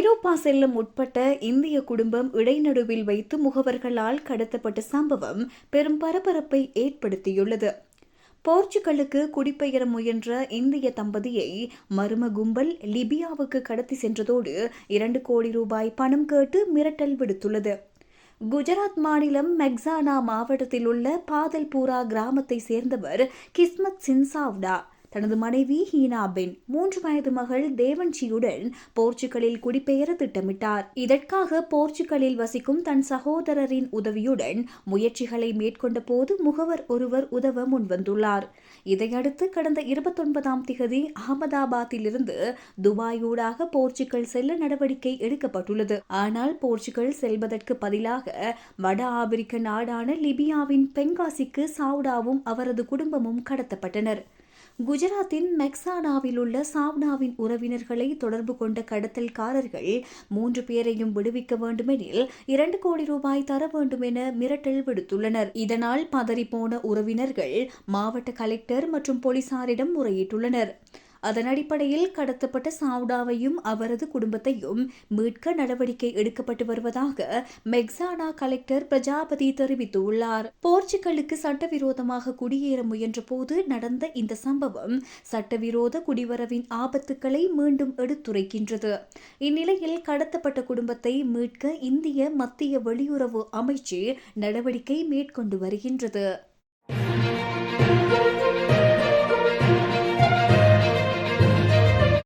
ஐரோப்பா செல்லும் உட்பட்ட இந்திய குடும்பம் இடைநடுவில் வைத்து முகவர்களால் கடத்தப்பட்ட சம்பவம் பெரும் பரபரப்பை ஏற்படுத்தியுள்ளது. போர்ச்சுகலுக்கு குடிபெயர முயன்ற இந்திய தம்பதியை மர்ம கும்பல் லிபியாவுக்கு கடத்தி சென்றதோடு 2 கோடி ரூபாய் பணம் கேட்டு மிரட்டல் விடுத்துள்ளது. குஜராத் மாநிலம் மெக்சானா மாவட்டத்தில் உள்ள பாதல்பூரா கிராமத்தை சேர்ந்தவர் கிஸ்மத் சிங் சாவ்டா தனது மனைவி ஹீனாபென் 3 வயது மகள் தேவன்ஷியுடன் போர்ச்சுகலில் குடிபெயர திட்டமிட்டார். இதற்காக போர்ச்சுகலில் வசிக்கும் தன் சகோதரரின் உதவியுடன் முயற்சிகளை மேற்கொண்ட போது முகவர் ஒருவர் உதவ முன்வந்துள்ளார். இதையடுத்து கடந்த 29ஆம் திகதி அகமதாபாத்திலிருந்து துபாயூடாக போர்ச்சுகல் செல்ல நடவடிக்கை எடுக்கப்பட்டுள்ளது. ஆனால் போர்ச்சுகல் செல்வதற்கு பதிலாக வட ஆப்பிரிக்க நாடான லிபியாவின் பெங்காசிக்கு சாவ்டாவும் அவரது குடும்பமும் கடத்தப்பட்டனர். குஜராத்தின் மெக்சானாவில் உள்ள சாவ்டாவின் உறவினர்களை தொடர்பு கொண்ட கடத்தல்காரர்கள் 3 பேரையும் விடுவிக்க வேண்டுமெனில் 2 கோடி ரூபாய் தர வேண்டும் என மிரட்டல் விடுத்துள்ளனர். இதனால் பதறிப்போன உறவினர்கள் மாவட்ட கலெக்டர் மற்றும் போலீசாரிடம் முறையிட்டுள்ளனர். அதன் அடிப்படையில் கடத்தப்பட்ட சாவ்டாவையும் அவரது குடும்பத்தையும் மீட்க நடவடிக்கை எடுக்கப்பட்டு வருவதாக மெக்சானா கலெக்டர் பிரஜாபதி தெரிவித்துள்ளார். போர்ச்சுகலுக்கு சட்டவிரோதமாக குடியேற முயன்ற போது நடந்த இந்த சம்பவம் சட்டவிரோத குடிவரவின் ஆபத்துக்களை மீண்டும் எடுத்துரைக்கின்றது. இந்நிலையில் கடத்தப்பட்ட குடும்பத்தை மீட்க இந்திய மத்திய வெளியுறவு அமைச்சு நடவடிக்கை மேற்கொண்டு வருகின்றது.